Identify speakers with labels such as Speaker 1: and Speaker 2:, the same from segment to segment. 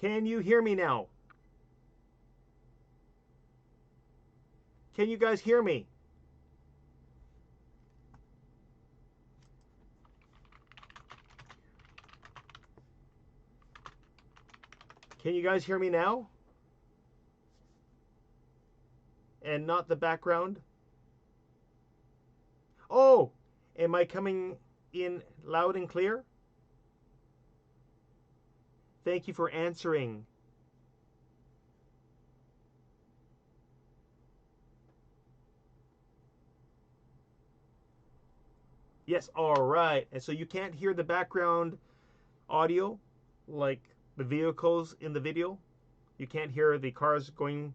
Speaker 1: Can you hear me now? Can you guys hear me? Can you guys hear me now? And not the background? Oh, am I coming in loud and clear? Thank you for answering. Yes, all right. And so you can't hear the background audio like the vehicles in the video? You can't hear the cars going.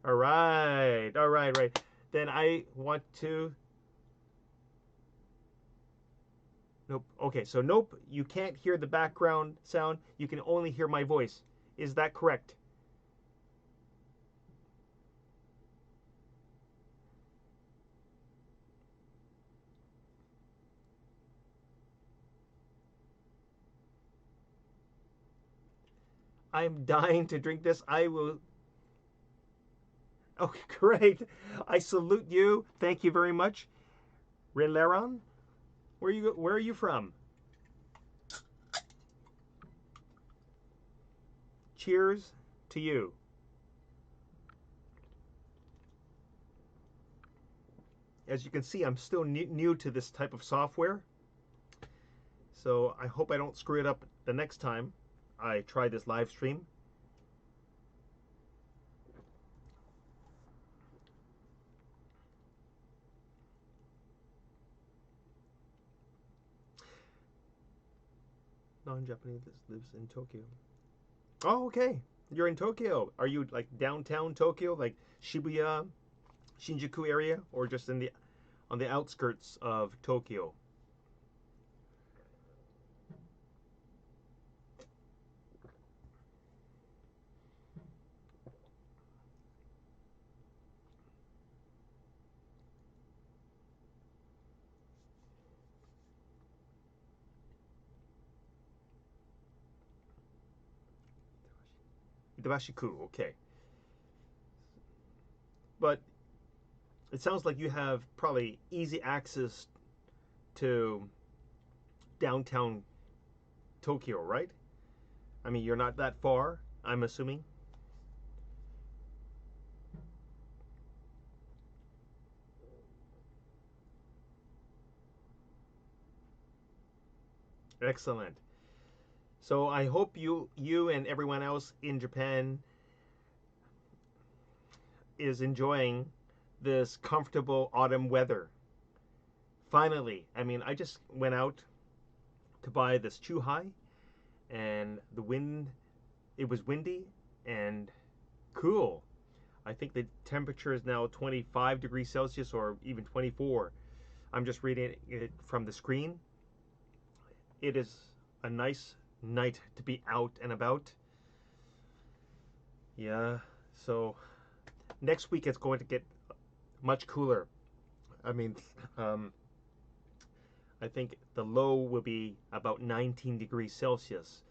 Speaker 1: All right, right. Then I want to. Nope. Okay, so nope, you can't hear the background sound. You can only hear my voice. Is that correct? I'm dying to drink this. I will. Oh, great. I salute you. Thank you very much. Rileron? Where are you from? Cheers to you. As you can see, I'm still new to this type of software. So I hope I don't screw it up the next time I try this live stream. Non-Japanese lives in Tokyo. Oh, okay. You're in Tokyo. Are you like downtown Tokyo, like Shibuya, Shinjuku area, or just in the on the outskirts of Tokyo? Itabashiku, okay. But it sounds like you have probably easy access to downtown Tokyo, right? I mean, you're not that far, I'm assuming. Excellent. So I hope you and everyone else in Japan is enjoying this comfortable autumn weather. Finally, I mean, I just went out to buy this chuhai, and the wind, it was windy and cool. I think the temperature is now 25 degrees Celsius or even 24. I'm just reading it from the screen. It is a nice night to be out and about. Yeah, so next week it's going to get much cooler. I mean, um, I think the low will be about 19 degrees Celsius.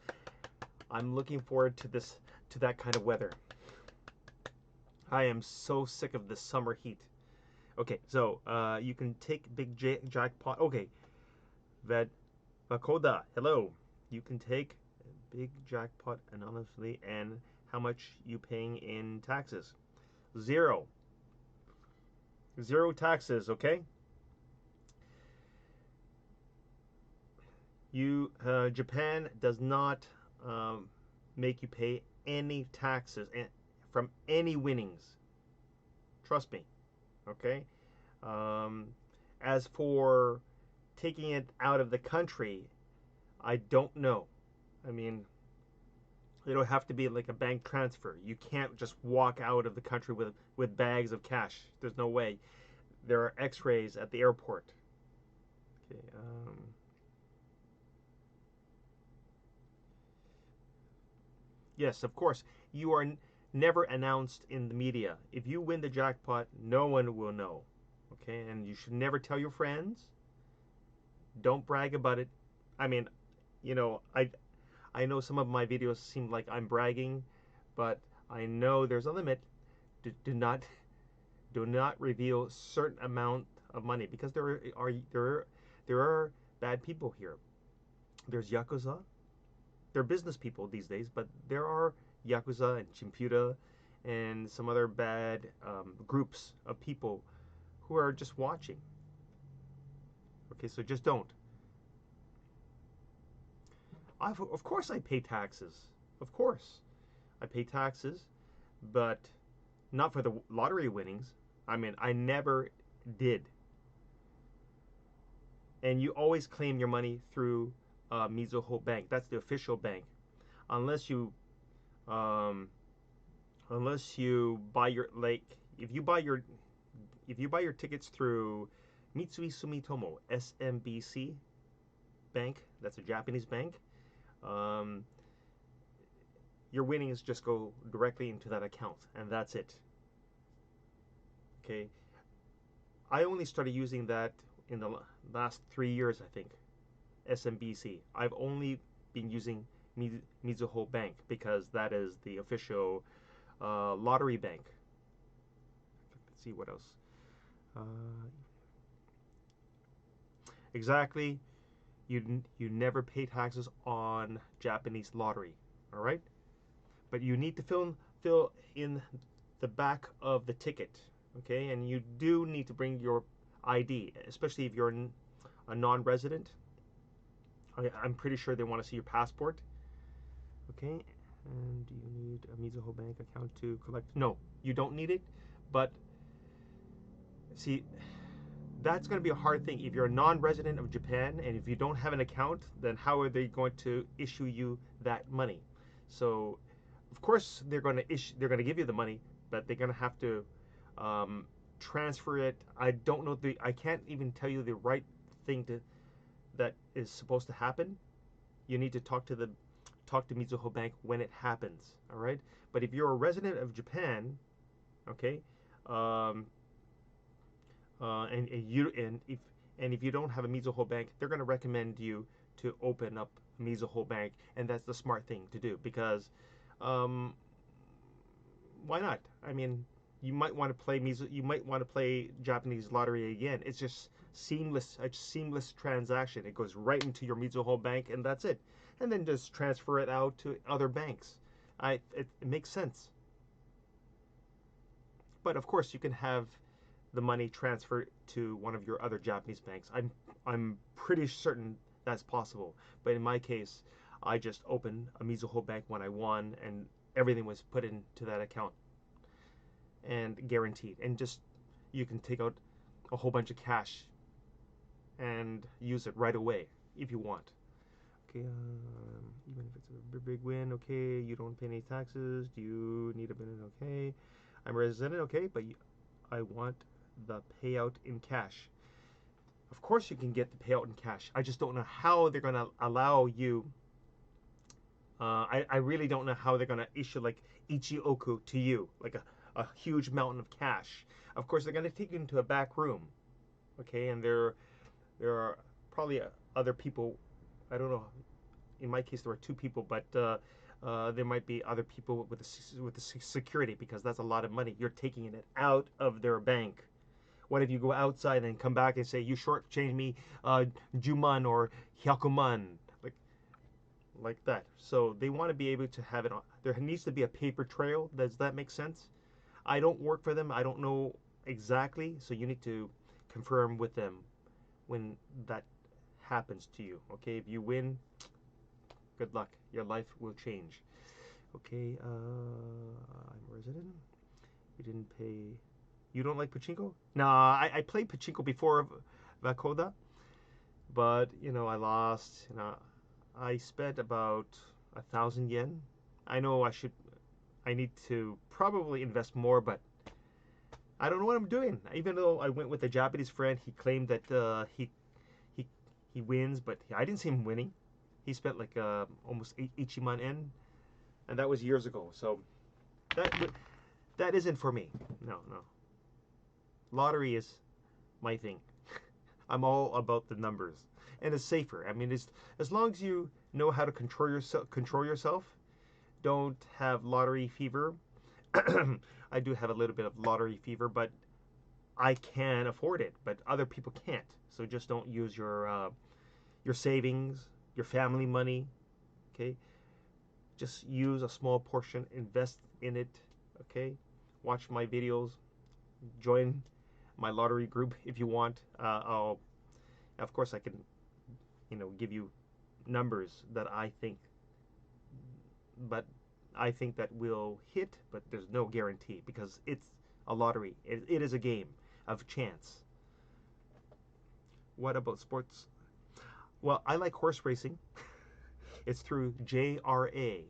Speaker 1: I'm looking forward to that kind of weather. I am so sick of the summer heat. Okay, so you can take big jackpot. Okay, Vakoda, hello. You can take big jackpot anonymously, and how much you paying in taxes? Zero. Zero taxes, okay? Japan does not make you pay any taxes from any winnings. Trust me, okay? As for taking it out of the country, I don't know. I mean, it'll have to be like a bank transfer. You can't just walk out of the country with bags of cash. There's no way. There are X-rays at the airport. Okay. Yes, of course. You are never announced in the media. If you win the jackpot, no one will know. Okay, and you should never tell your friends. Don't brag about it. I mean, you know, I know some of my videos seem like I'm bragging, but I know there's a limit. Do not reveal certain amount of money because there are bad people here. There's yakuza. They're business people these days, but there are yakuza and chimputa and some other bad groups of people who are just watching. Okay, so just don't. Of course, I pay taxes. Of course, I pay taxes, but not for the lottery winnings. I mean, I never did. And you always claim your money through Mizuho Bank. That's the official bank, unless you um, unless you buy your like if you buy your tickets through Mitsui Sumitomo SMBC Bank. That's a Japanese bank. Um, your winnings just go directly into that account, and that's it. Okay, I only started using that in the last 3 years, I think. SMBC. I've only been using Mizuho Bank because that is the official lottery bank. Let's see what else. Uh, exactly. You never pay taxes on Japanese lottery. All right, but you need to fill in the back of the ticket. Okay, and you do need to bring your ID, especially if you're a non-resident. I'm pretty sure they want to see your passport. Okay, and do you need a Mizuho Bank account to collect? No, you don't need it, but see, that's going to be a hard thing. If you're a non-resident of Japan and if you don't have an account, then how are they going to issue you that money? So, of course, they're going to give you the money, but they're going to have to transfer it. I can't even tell you the right thing that is supposed to happen. You need to talk to Mizuho Bank when it happens. All right. But if you're a resident of Japan, okay, um, and if you don't have a Mizuho Bank, they're going to recommend you to open up a Mizuho Bank, and that's the smart thing to do because um, why not? I mean, you might want to play you might want to play Japanese lottery again. It's just a seamless transaction. It goes right into your Mizuho Bank, and that's it. And then just transfer it out to other banks. It makes sense. But of course, you can have the money transferred to one of your other Japanese banks. I'm pretty certain that's possible. But in my case, I just opened a Mizuho Bank when I won, and everything was put into that account and guaranteed. And just you can take out a whole bunch of cash and use it right away if you want. Okay, even if it's a big win, okay, you don't pay any taxes. Do you need a minute? Okay, I'm a resident, okay, but I want the payout in cash. Of course, you can get the payout in cash. I just don't know how they're going to allow you. I really don't know how they're going to issue like Ichioku to you, like a huge mountain of cash. Of course, they're going to take you into a back room, okay, and there are probably other people. I don't know. In my case, there were two people, but there might be other people with the security because that's a lot of money. You're taking it out of their bank. What if you go outside and come back and say you shortchange me Juman or Hyakuman, like that? So they want to be able to have it on. There needs to be a paper trail. Does that make sense? I don't work for them. I don't know exactly. So you need to confirm with them when that happens to you. Okay, if you win, good luck. Your life will change. Okay, I'm a resident. You didn't pay. You don't like pachinko? Nah, I played pachinko before Vakoda, but I lost. I spent about 1,000 yen. I know I need to probably invest more, but I don't know what I'm doing. Even though I went with a Japanese friend, he claimed that he wins, but I didn't see him winning. He spent like almost Ichiman yen, and that was years ago. So that isn't for me. No. Lottery is my thing. I'm all about the numbers. and it's safer. I mean, it's, as long as you know how to control yourself, don't have lottery fever. I do have a little bit of lottery fever, but I can afford it, but other people can't. So just don't use your savings, your family money. Okay, just use a small portion, invest in it. Okay, watch my videos, join my lottery group if you want. Of course, I can, give you numbers that but I think that will hit, but there's no guarantee because it's a lottery. It is a game of chance. What about sports? Well, I like horse racing. It's through JRA,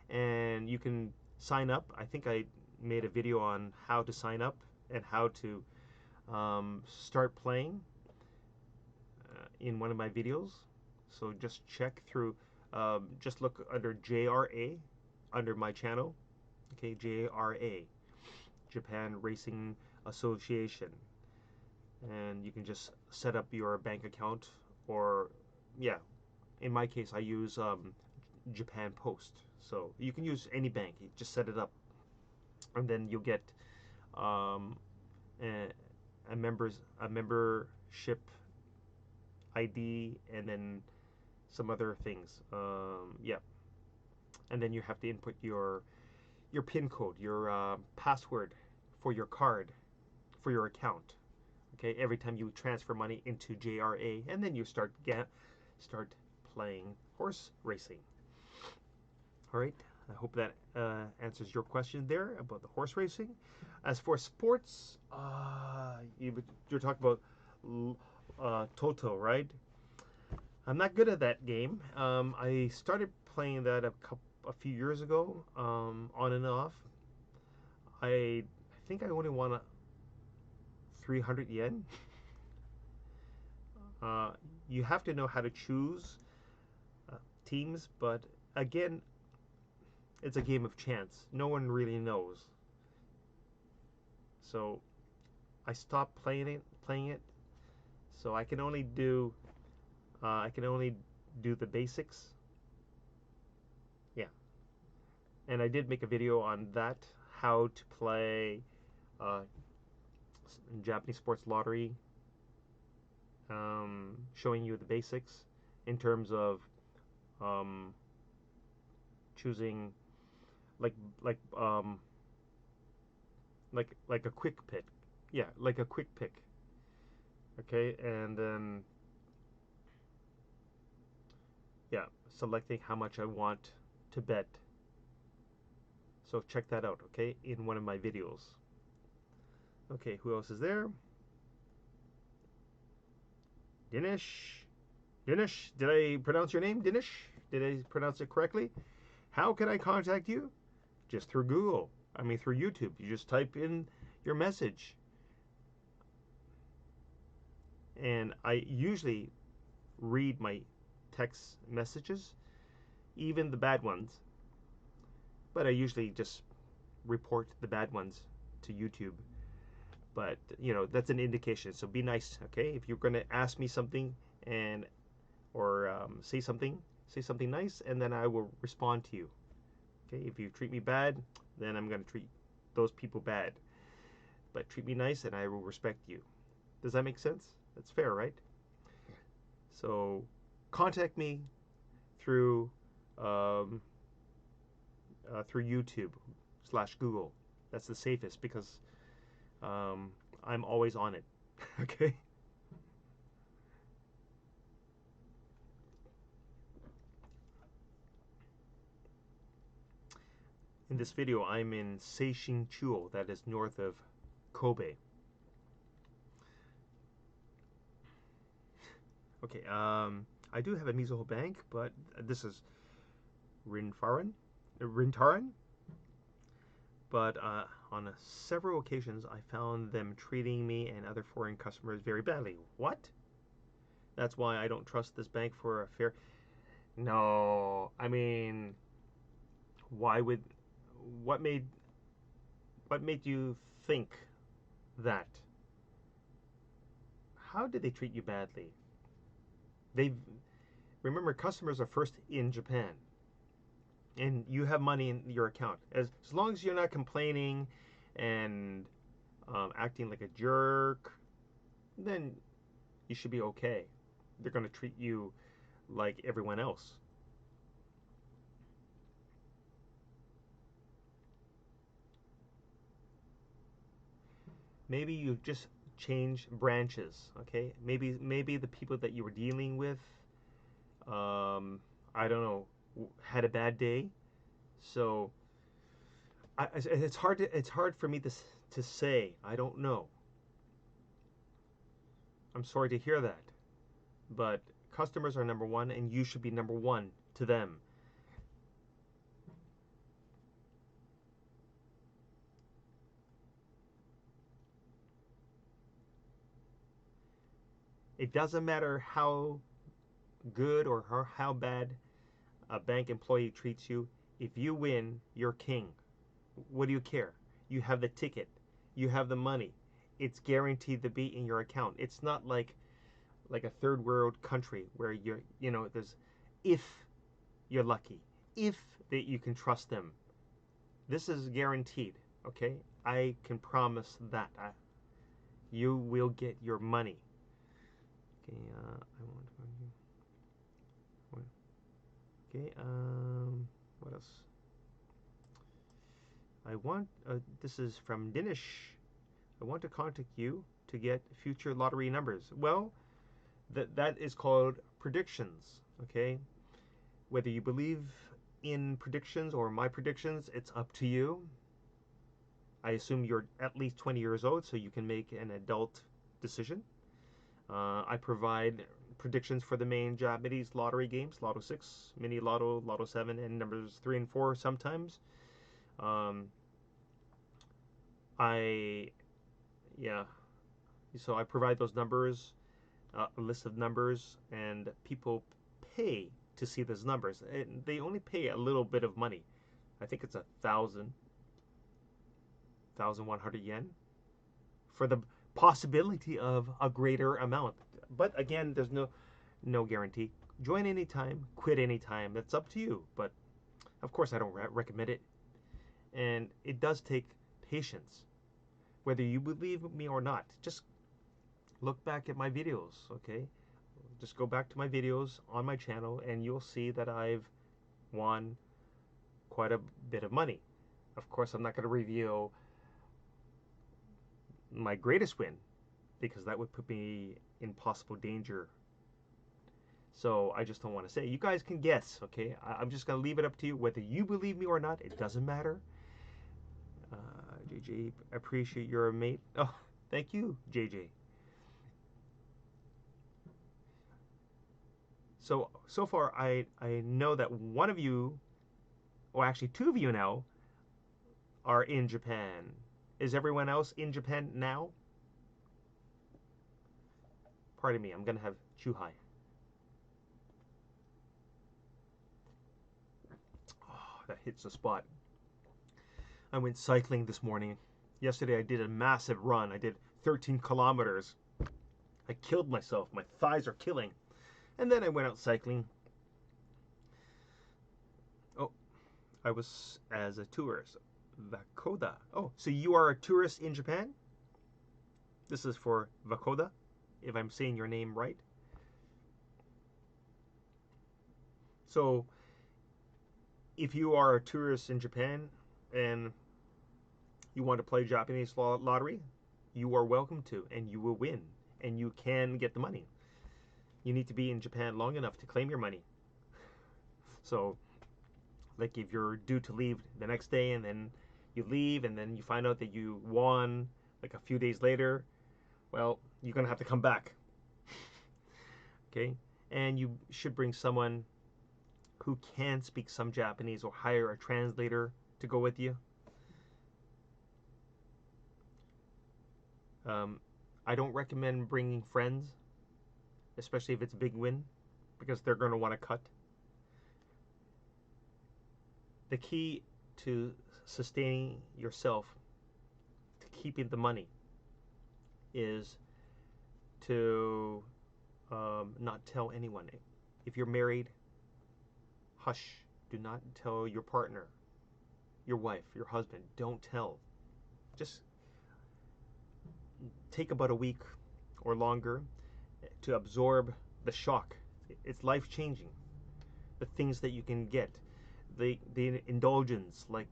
Speaker 1: and you can sign up. I think I made a video on how to sign up and how to start playing in one of my videos. So just check through, just look under JRA under my channel. Okay, JRA, Japan Racing Association. And you can just set up your bank account, or yeah, in my case I use Japan Post. So you can use any bank, you just set it up, and then you'll get um, a membership ID, and then some other things. Yeah, and then you have to input your PIN code, your password for your card, for your account. Okay, every time you transfer money into JRA, and then you start playing horse racing. All right, I hope that answers your question there about the horse racing. As for sports, you're talking about Toto, right? I'm not good at that game. I started playing that a few years ago, on and off. I think I only won 300 yen. You have to know how to choose teams, but again, it's a game of chance. No one really knows. So I stopped playing it. So I can only do the basics. Yeah, and I did make a video on that, how to play uh, Japanese sports lottery, showing you the basics in terms of choosing like like um, like a quick pick. Yeah, like a quick pick. Okay, and then yeah, selecting how much I want to bet. So check that out, okay, in one of my videos. Okay, who else is there? Dinesh. Dinesh, did I pronounce your name, Dinesh? Did I pronounce it correctly? How can I contact you? Just through Google. I mean, through YouTube. You just type in your message. And I usually read my text messages, even the bad ones. But I usually just report the bad ones to YouTube. But, that's an indication. So be nice, okay? If you're going to ask me something or say something nice, and then I will respond to you. Okay? If you treat me bad, then I'm going to treat those people bad. But treat me nice, and I will respect you. Does that make sense? That's fair, right? So contact me through through YouTube/Google. That's the safest because I'm always on it. Okay. In this video, I'm in Seishin-Chuo, that is north of Kobe. Okay, I do have a Mizuho Bank, but this is Rintaran. But on several occasions, I found them treating me and other foreign customers very badly. What? That's why I don't trust this bank for a fair... No, I mean, why would... What made you think that? How did they treat you badly? They remember customers are first in Japan, and you have money in your account. As long as you're not complaining and acting like a jerk, then you should be okay. They're going to treat you like everyone else. Maybe you just change branches, okay? Maybe the people that you were dealing with, I don't know, had a bad day. So it's hard for me to say. I don't know. I'm sorry to hear that, but customers are number one, and you should be number one to them. It doesn't matter how good or how bad a bank employee treats you. If you win, you're king. What do you care? You have the ticket. You have the money. It's guaranteed to be in your account. It's not like a third world country where there's if you're lucky, if that you can trust them. This is guaranteed, okay? I can promise that. You will get your money. Okay, I want okay, what else? This is from Dinish. I want to contact you to get future lottery numbers. Well, that is called predictions, okay? Whether you believe in predictions or my predictions, it's up to you. I assume you're at least 20 years old, so you can make an adult decision. I provide predictions for the main Japanese lottery games, LOTO6, Mini Lotto, LOTO7, and numbers 3 and 4 sometimes. Um, I, yeah, so I provide those numbers, a list of numbers, and people pay to see those numbers. And they only pay a little bit of money. I think it's 1,100 yen for the possibility of a greater amount. But again, there's no guarantee. Join anytime, quit anytime. That's up to you. But of course, I don't recommend it. And it does take patience. Whether you believe me or not, just look back at my videos, okay? Just go back to my videos on my channel and you'll see that I've won quite a bit of money. Of course, I'm not going to reveal my greatest win because that would put me in possible danger. So I just don't want to say. You guys can guess, okay? I'm just going to leave it up to you. Whether you believe me or not, it doesn't matter. JJ, appreciate your mate. Oh, thank you, JJ. So far, I know that one of you, or actually two of you now, are in Japan. Is everyone else in Japan now? Pardon me, I'm going to have Chuhai. Oh, that hits the spot. I went cycling this morning. Yesterday I did a massive run. I did 13 kilometers. I killed myself. My thighs are killing. And then I went out cycling. Oh, I was as a tourist. Vakoda. Oh, so you are a tourist in Japan? This is for Vakoda, if I'm saying your name right. So, if you are a tourist in Japan and you want to play Japanese lottery, you are welcome to, and you will win, and you can get the money. You need to be in Japan long enough to claim your money. So, like if you're due to leave the next day and then you leave and then you find out that you won like a few days later, well, you're going to have to come back. Okay? And you should bring someone who can speak some Japanese or hire a translator to go with you. I don't recommend bringing friends, especially if it's a big win, because they're going to want to cut. The key to sustaining yourself, to keeping the money, is to not tell anyone. If you're married, hush. Do not tell your partner, your wife, your husband. Don't tell. Just take about a week or longer to absorb the shock. It's life changing. The things that you can get, the indulgence, like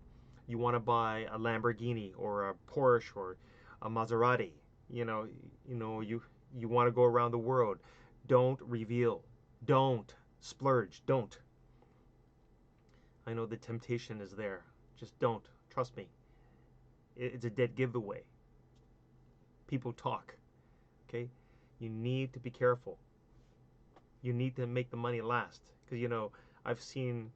Speaker 1: you want to buy a Lamborghini or a Porsche or a Maserati. You know, you want to go around the world. Don't reveal. Don't splurge. Don't. I know the temptation is there. Just don't. Trust me. It's a dead giveaway. People talk. Okay? You need to be careful. You need to make the money last. Because, I've seen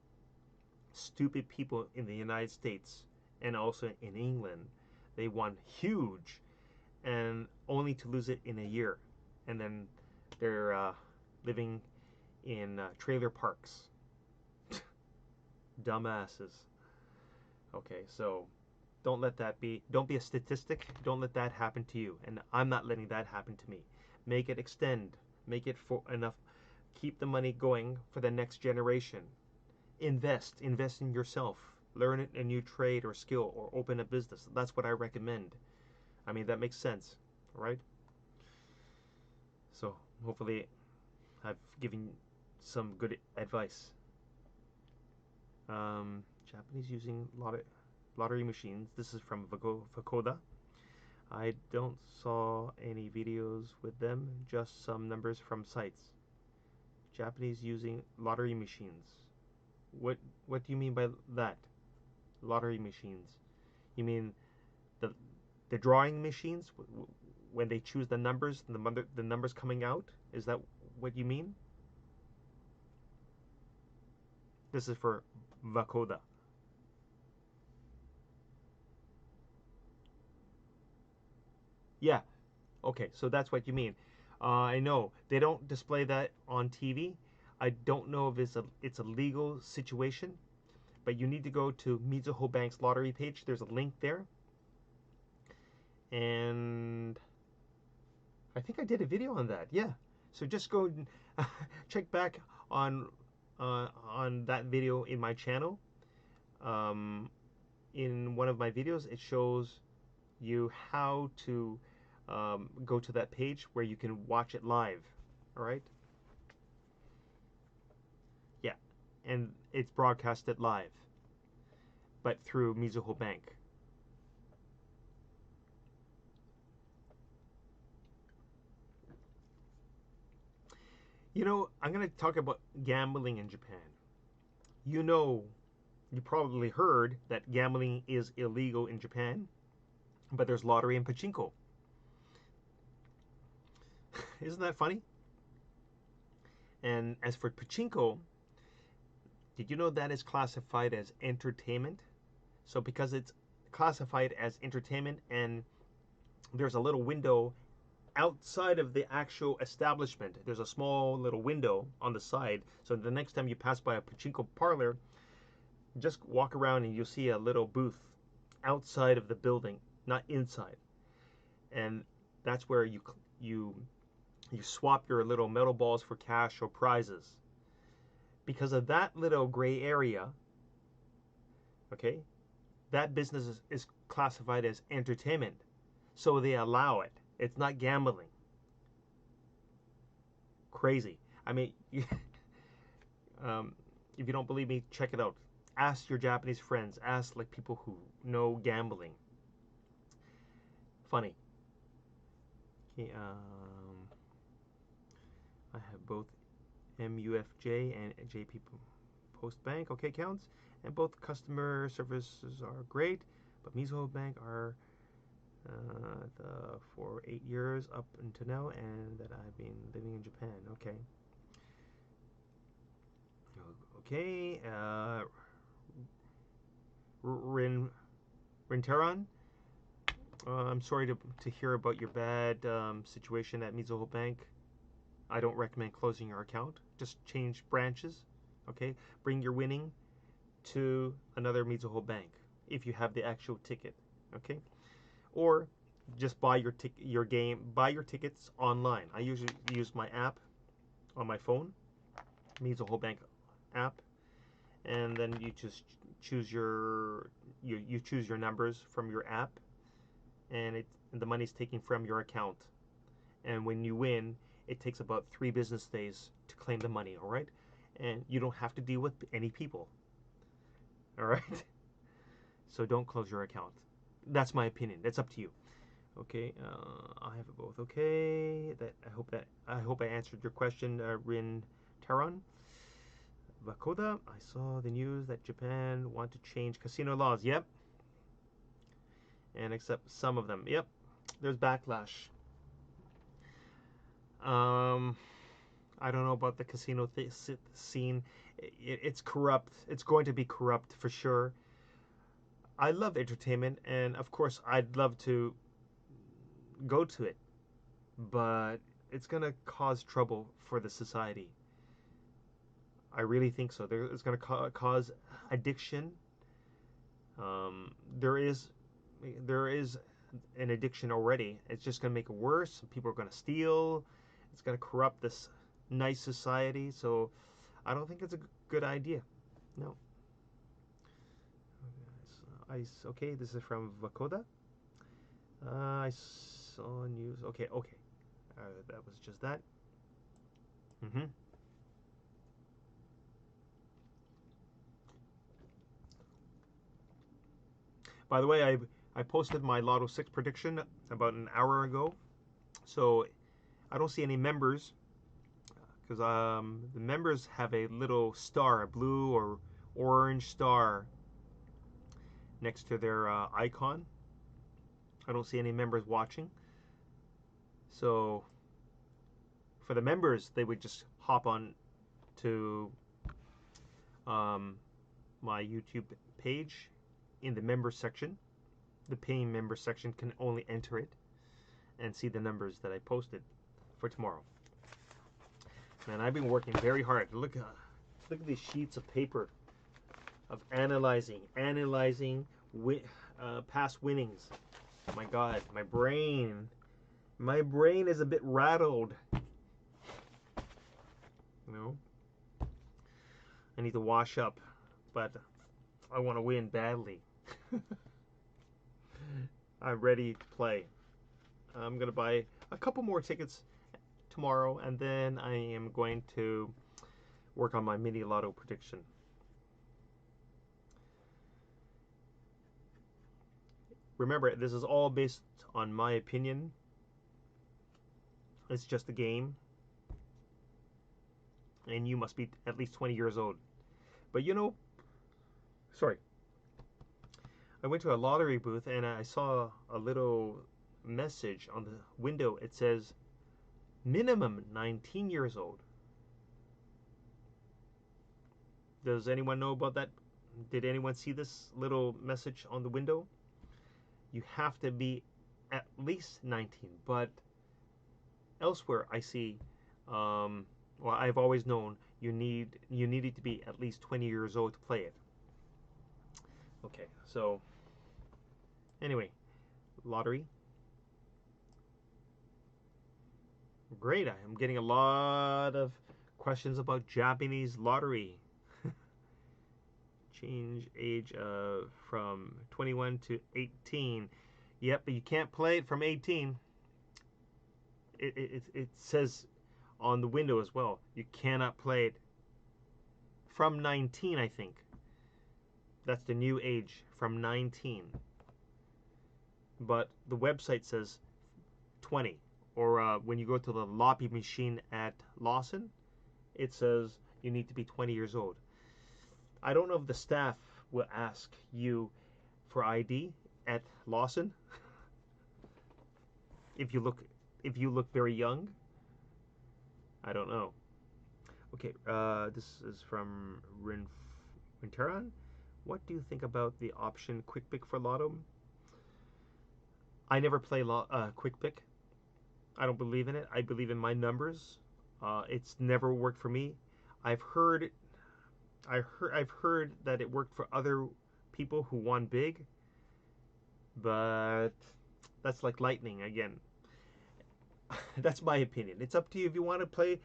Speaker 1: stupid people in the United States and also in England. They won huge and only to lose it in a year. And then they're living in trailer parks. Dumbasses. Okay, so don't be a statistic. Don't let that happen to you. And I'm not letting that happen to me. Make it extend. Make it for enough. Keep the money going for the next generation. Invest in yourself. Learn a new trade or skill or open a business. That's what I recommend. I mean, that makes sense, right? So hopefully I've given some good advice. Japanese using lottery machines. This is from Vakoda. I don't saw any videos with them, just some numbers from sites. Japanese using lottery machines. What do you mean by that? Lottery machines. You mean the drawing machines when they choose the numbers, the numbers coming out? Is that what you mean? This is for Vakoda. Yeah. Okay, so that's what you mean. I know they don't display that on TV. I don't know if it's a legal situation, but you need to go to Mizuho Bank's lottery page. There's a link there, and I think I did a video on that. Yeah, so just go and check back on that video in my channel. In one of my videos, it shows you how to go to that page where you can watch it live. All right. Yeah, and it's broadcasted live, but through Mizuho Bank. I'm going to talk about gambling in Japan. You probably heard that gambling is illegal in Japan, but there's lottery and pachinko. Isn't that funny? And as for pachinko, did you know that is classified as entertainment? So because it's classified as entertainment and there's a little window outside of the actual establishment, there's a small little window on the side. So the next time you pass by a pachinko parlor, just walk around and you'll see a little booth outside of the building, not inside. And that's where you swap your little metal balls for cash or prizes. Because of that little gray area, okay, that business is classified as entertainment. So they allow it. It's not gambling. Crazy. I mean, if you don't believe me, check it out. Ask your Japanese friends. Ask like people who know gambling. Funny. Okay, I have both MUFJ and JP Post Bank, okay, accounts, and both customer services are great, but Mizuho Bank are for 8 years up until now, and that I've been living in Japan. Okay. Okay. Rinteron, I'm sorry to hear about your bad situation at Mizuho Bank. I don't recommend closing your account. Just change branches. Okay. Bring your winning to another Mizuho Bank if you have the actual ticket. Okay. Or just buy your tickets online. I usually use my app on my phone. Means a whole bank app, and then you just choose you choose your numbers from your app, and the money's taken from your account. And when you win, it takes about 3 business days to claim the money. All right, and you don't have to deal with any people. All right, so don't close your account. That's my opinion. That's up to you. Okay, I have it both. Okay, I hope I answered your question, Rin Taron. Vakoda, I saw the news that Japan want to change casino laws. Yep, and accept some of them. Yep, there's backlash. I don't know about the casino scene. It's corrupt. It's going to be corrupt for sure. I love entertainment, and of course, I'd love to go to it, but it's going to cause trouble for the society. I really think so. It's going to cause addiction. There is an addiction already. It's just going to make it worse. People are going to steal. It's going to corrupt this nice society. So I don't think it's a good idea. No. Okay, this is from Vakoda. I saw news. Okay. That was just that. By the way, I posted my LOTO6 prediction about an hour ago. So I don't see any members because the members have a little star, a blue or orange star next to their icon. I don't see any members watching. So for the members, they would just hop on to my YouTube page in the members section. The paying members section can only enter it and see the numbers that I posted for tomorrow. Man, I've been working very hard. Look at these sheets of paper of analyzing past winnings. My God, my brain is a bit rattled. You know, I need to wash up, but I want to win badly. I'm ready to play. I'm gonna buy a couple more tickets tomorrow, and then I am going to work on my mini lotto prediction. Remember, this is all based on my opinion. It's just a game, and you must be at least 20 years old. But you know, sorry, I went to a lottery booth and I saw a little message on the window. It says minimum 19 years old. Does anyone know about that? Did anyone see this little message on the window? You have to be at least 19, but elsewhere I see, well, I've always known you needed to be at least 20 years old to play it. Okay, so anyway, lottery. Great, I'm getting a lot of questions about Japanese lottery. Change age from 21 to 18. Yep, but you can't play it from 18. It says on the window as well, you cannot play it from 19, I think. That's the new age, from 19. But the website says 20. Or when you go to the lobby machine at Lawson, it says you need to be 20 years old. I don't know if the staff will ask you for ID at Lawson. if you look very young. I don't know. Okay, this is from Rinteran. What do you think about the option Quick Pick for Lotto? I never play Quick Pick. I don't believe in it. I believe in my numbers. It's never worked for me. I've heard that it worked for other people who won big, but that's like lightning again. That's my opinion. It's up to you if you want to play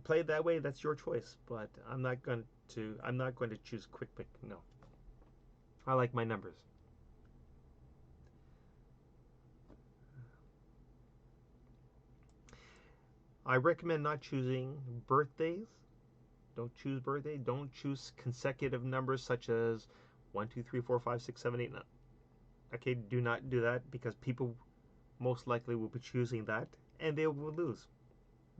Speaker 1: play it that way, that's your choice. But I'm not going to. I'm not going to choose quick pick. No, I like my numbers. I recommend not choosing birthdays. Don't choose birthday. Don't choose consecutive numbers such as 1, 2, 3, 4, 5, 6, 7, 8. No. Okay, do not do that because people most likely will be choosing that and they will lose.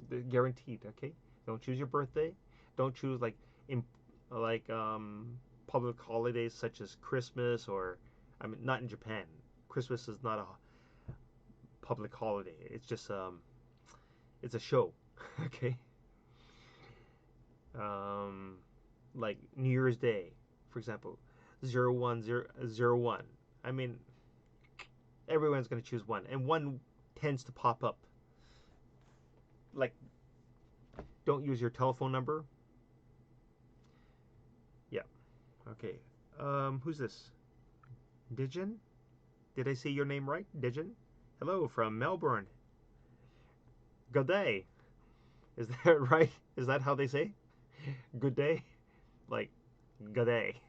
Speaker 1: They're guaranteed. Okay, don't choose your birthday. Don't choose in like public holidays such as Christmas or I mean not in Japan. Christmas is not a public holiday. It's a show. Okay. Um, like New Year's Day, for example, 0101. I mean, everyone's going to choose one, and one tends to pop up. Like, don't use your telephone number. Yeah. Okay. Who's this? Dijan? Did I say your name right? Dijan? Hello from Melbourne. Good day. Is that right? Is that how they say? Good day? Like, good day.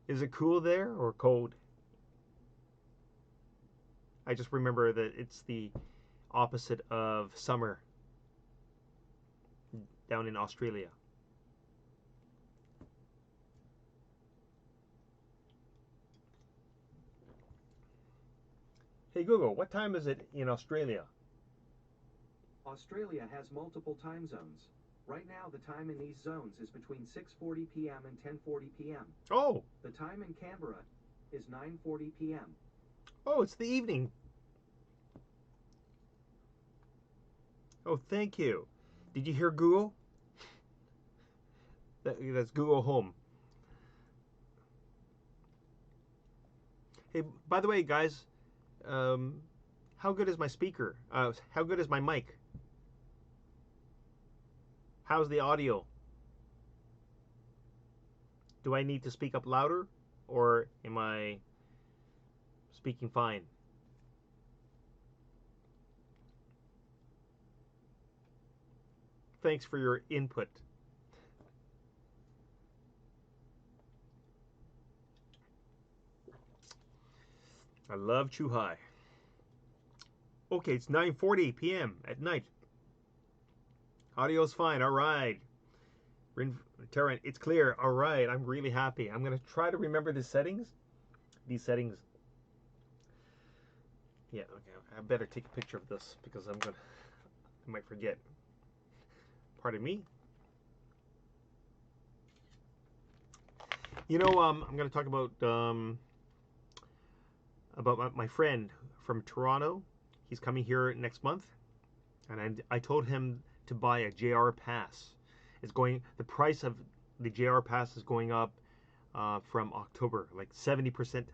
Speaker 1: Is it cool there or cold? I just remember that it's the opposite of summer down in Australia. Hey Google, what time is it in Australia?
Speaker 2: Australia has multiple time zones. Right now, the time in these zones is between 6:40 p.m. and 10:40 p.m.
Speaker 1: Oh,
Speaker 2: The time in Canberra is 9:40 p.m.
Speaker 1: oh, it's the evening. Oh, thank you. Did you hear Google? That's Google Home. Hey, by the way, guys, um, how good is my speaker? How good is my mic? How's the audio? Do I need to speak up louder, or am I speaking fine? Thanks for your input. I love Chuhai. Okay, it's 9:40 p.m. at night. Audio's fine. All right. Terran, it's clear. All right. I'm really happy. I'm gonna try to remember the settings. These settings. Yeah. Okay. I better take a picture of this because I might forget. Pardon me. You know, I'm gonna talk about my friend from Toronto. He's coming here next month, and I told him to buy a JR pass. The price of the JR pass is going up from October, like 70%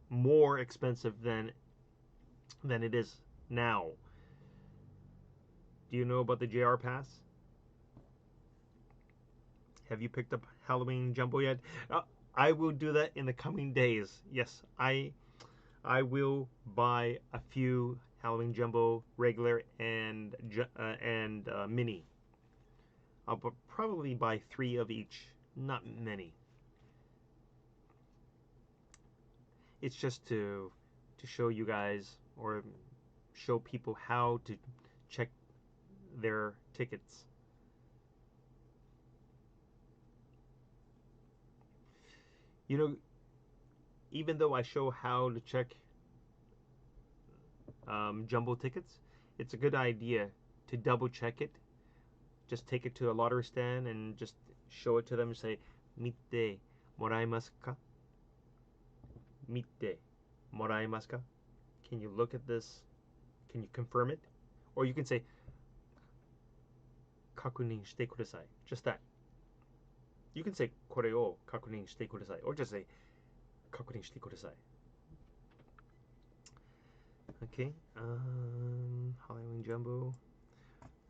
Speaker 1: more expensive than it is now. Do you know about the JR pass? Have you picked up Halloween Jumbo yet? I will do that in the coming days. Yes, I will buy a few Halloween Jumbo, regular, and mini. I'll probably buy 3 of each, not many. It's just to show you guys or show people how to check their tickets. You know, even though I show how to check jumbo tickets, it's a good idea to double check it. Just take it to a lottery stand and just show it to them and say, "Mite moraimasu ka? Mite moraimasu ka? Can you look at this? Can you confirm it?" Or you can say, "Kakunin shite kudasai." Just that. You can say, "Kore o kakunin shite kudasai," or just say, "Kakunin shite kudasai." Okay. Halloween Jumbo.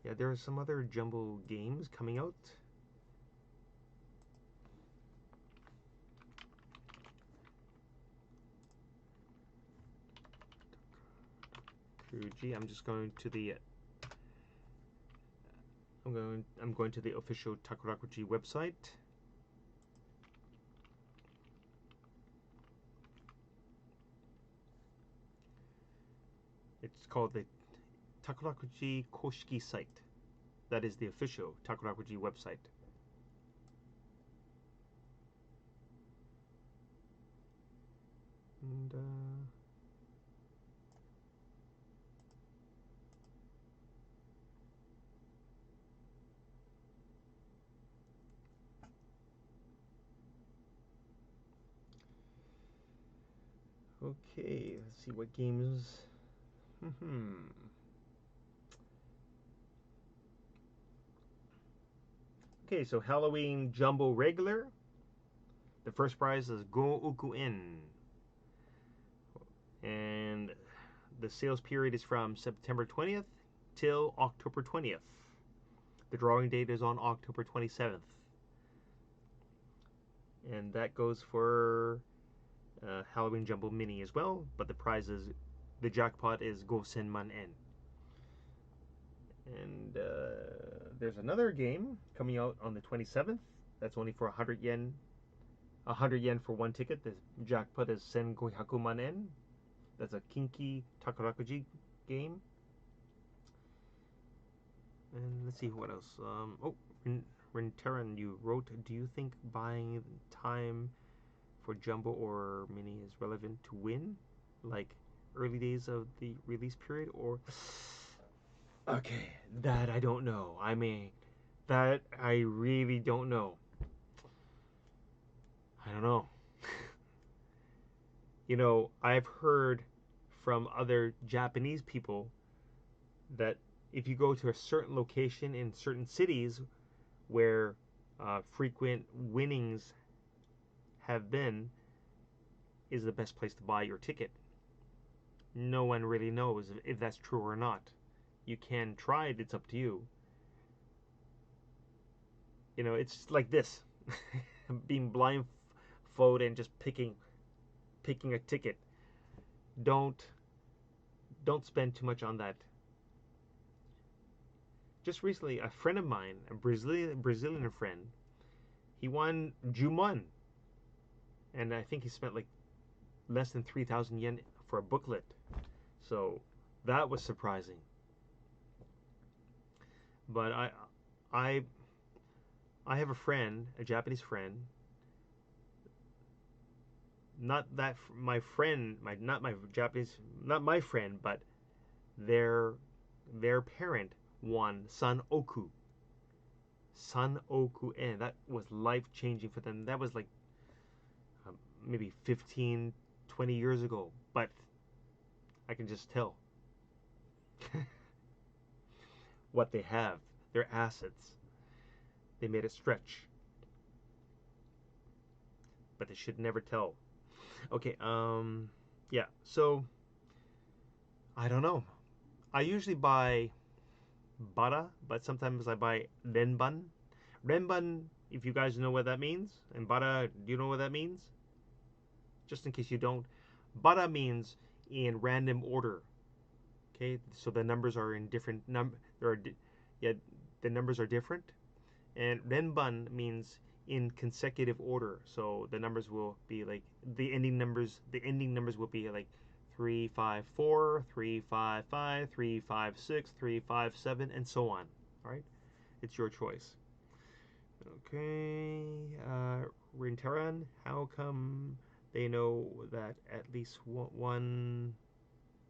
Speaker 1: Yeah, there are some other Jumbo games coming out. Fuji. I'm just going to the I'm going to the official Takarakuji website. It's called the Takarakuji Koshiki site. That is the official Takarakuji website. And okay, let's see what games. Okay, so Halloween Jumbo Regular. The first prize is Go Uku In. And the sales period is from September 20th till October 20th. The drawing date is on October 27th. And that goes for Halloween Jumbo Mini as well, but the prize is, the jackpot is Gosenman En. And there's another game coming out on the 27th. That's only for 100 yen. 100 yen for one ticket. The jackpot is Sengohyakuman En. That's a Kinki Takarakuji game. And let's see what else. Rinteran, you wrote, do you think buying time for Jumbo or Mini is relevant to win? Like early days of the release period? Or... Okay, that I don't know. I mean, that I really don't know. I don't know. You know, I've heard from other Japanese people that if you go to a certain location in certain cities where frequent winnings have been, is the best place to buy your ticket. No one really knows if that's true or not. You can try it, it's up to you. You know, it's like this. Being blindfolded and just picking a ticket. Don't spend too much on that. Just recently, a friend of mine, a Brazilian friend, he won Jumon, and I think he spent like less than 3,000 yen for a booklet. So that was surprising. But I have a friend, a Japanese friend. Not that my friend, not my Japanese, not my friend, but their parent won San Oku. San Oku En. That was life changing for them. That was like maybe 15, 20 years ago. But I can just tell what they have, their assets. They made it stretch. But they should never tell. Okay, yeah, so I don't know. I usually buy bara, but sometimes I buy renban. Renban, if you guys know what that means, and bara, do you know what that means? Just in case you don't, bara means in random order. Okay, so the numbers are in different yeah, the numbers are different, and renban means in consecutive order. So the numbers will be like the ending numbers. The ending numbers will be like 354, 355, 356, 357, and so on. All right, it's your choice. Okay, Rintaran, how come they know that at least one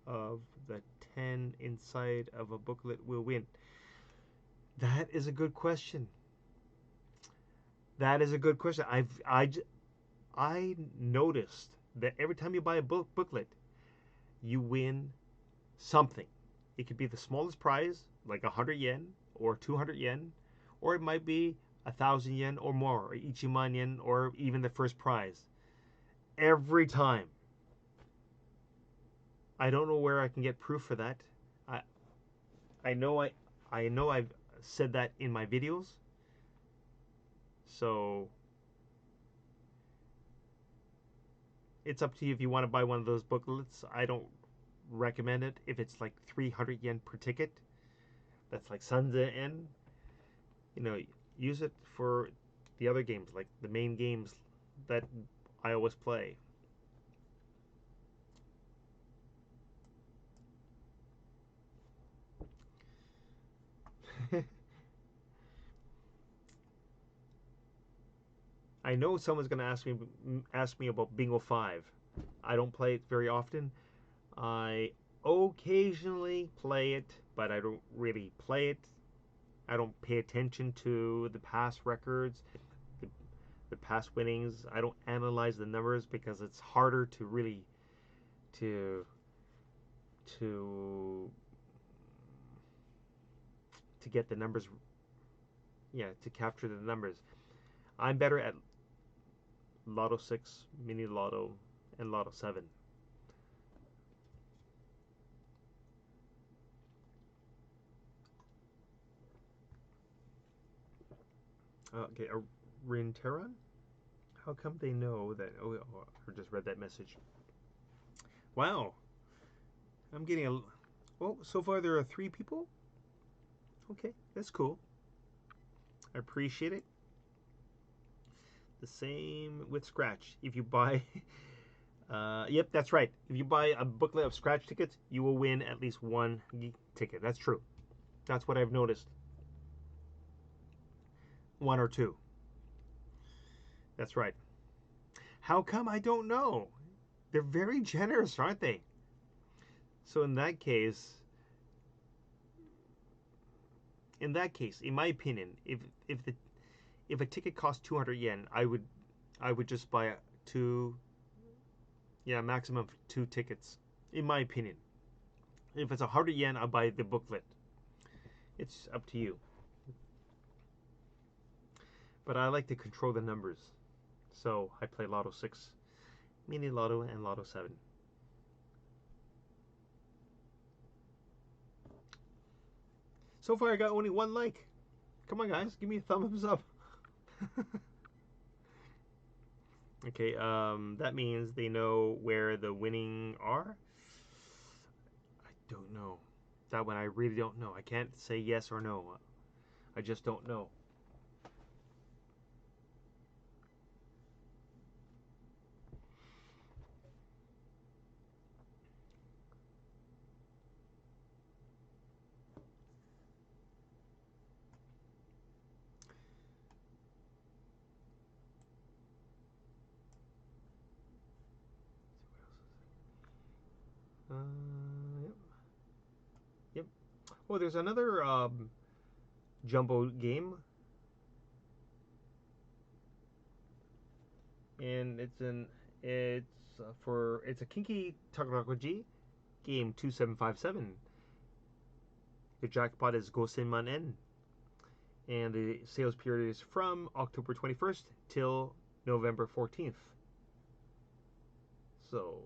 Speaker 1: of the 10 inside of a booklet will win? That is a good question. That is a good question. I noticed that every time you buy a booklet, you win something. It could be the smallest prize, like 100 yen or 200 yen, or it might be 1,000 yen or more, or ichiman yen, or even the first prize. Every time. I don't know where I can get proof for that. I I know I've said that in my videos. So it's up to you if you want to buy one of those booklets. I don't recommend it if it's like 300 yen per ticket. That's like sanzen yen. you know, use it for the other games, like the main games that I always play. I know someone's going to ask me about Bingo 5. I don't play it very often. I occasionally play it, but I don't really play it. I don't pay attention to the past records, the, the past winnings. I don't analyze the numbers because it's harder to really to to to get the numbers. Yeah, to capture the numbers. I'm better at LOTO6, Mini Lotto, and LOTO7. Okay, Rinteron? How come they know that? Oh, I just read that message. Wow, I'm getting a. Well, so far there are 3 people. Okay, that's cool. I appreciate it. The same with Scratch. If you buy, yep, that's right. If you buy a booklet of Scratch tickets, you will win at least one ticket. That's true. That's what I've noticed. One or two. That's right. How come? I don't know. They're very generous, aren't they? So in that case, in my opinion, if a ticket costs 200 yen, I would just buy 2, yeah, maximum of 2 tickets. In my opinion, if it's 100 yen, I'll buy the booklet. It's up to you. But I like to control the numbers, so I play LOTO 6, Mini Lotto, and LOTO 7. So far, I got only 1 like. Come on, guys, give me a thumbs up. Okay, that means they know where the winning are. I don't know. That one I really don't know. I can't say yes or no. I just don't know. Yep. Yep. Oh, there's another jumbo game, and it's a Kinky Takarakuji game 2757. The jackpot is Gosenman N, and the sales period is from October 21st till November 14th. So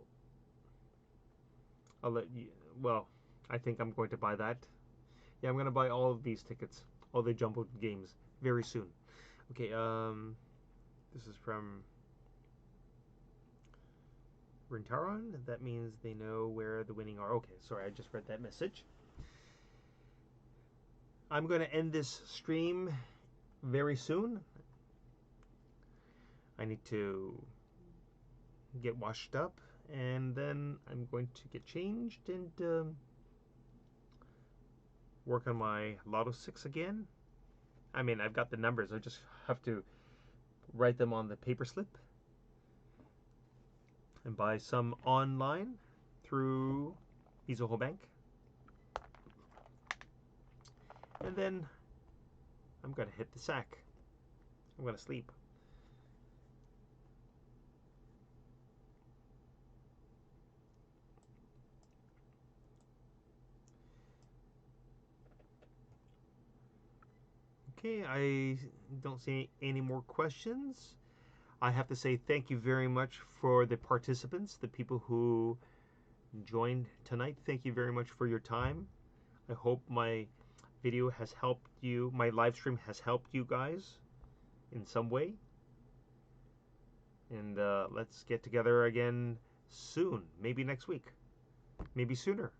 Speaker 1: I'll let you. Well, I think I'm going to buy that. Yeah, I'm going to buy all of these tickets, all the jumbo games, very soon. Okay, this is from Rintaron. That means they know where the winning are. Okay, sorry, I just read that message. I'm going to end this stream very soon. I need to get washed up, and then I'm going to get changed and work on my LOTO 6 again. I mean, I've got the numbers. I just have to write them on the paper slip and buy some online through Mizuho Bank. And then I'm going to hit the sack. I'm going to sleep. Okay, I don't see any more questions. I have to say thank you very much for the participants, the people who joined tonight. Thank you very much for your time. I hope my video has helped you, my live stream has helped you guys in some way. And let's get together again soon, maybe next week, maybe sooner.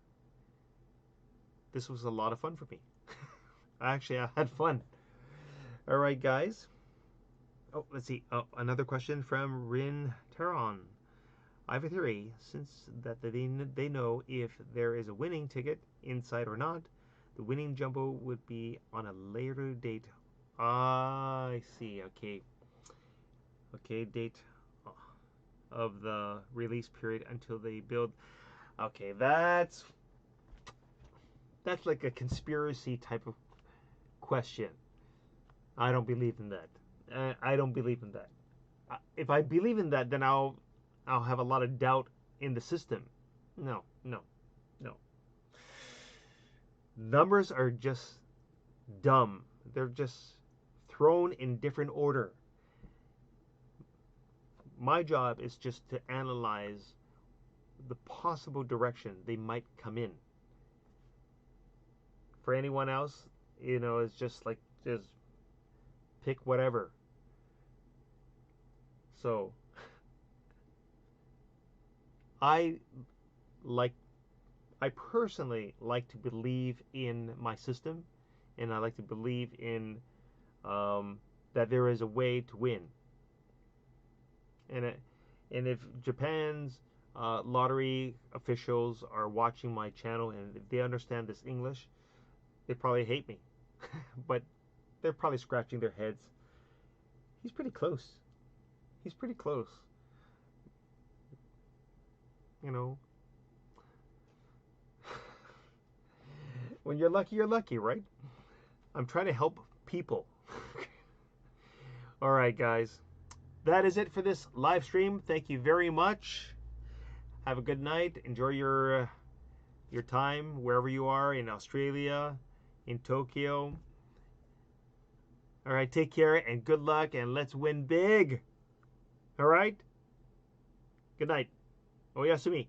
Speaker 1: This was a lot of fun for me. I had fun. All right, guys. Oh, let's see. Oh, another question from Rin Teron. I have a theory, since that they know if there is a winning ticket inside or not, the winning jumbo would be on a later date. Ah, I see. Okay. Okay, date of the release period until they build. Okay, that's like a conspiracy type of question. I don't believe in that. I don't believe in that. If I believe in that, then I'll have a lot of doubt in the system. No, no, no. Numbers are just dumb. They're just thrown in different order. My job is just to analyze the possible direction they might come in. For anyone else, it's just like just pick whatever. So I like I personally like to believe in my system, and I like to believe in that there is a way to win. And and if Japan's lottery officials are watching my channel and they understand this English, they probably hate me, but they're probably scratching their heads. He's pretty close. He's pretty close. You know, when you're lucky, right? I'm trying to help people. All right, guys. That is it for this live stream. Thank you very much. Have a good night. Enjoy your time wherever you are, in Australia, in Tokyo. All right, take care and good luck, and let's win big. All right? Good night. Oyasumi.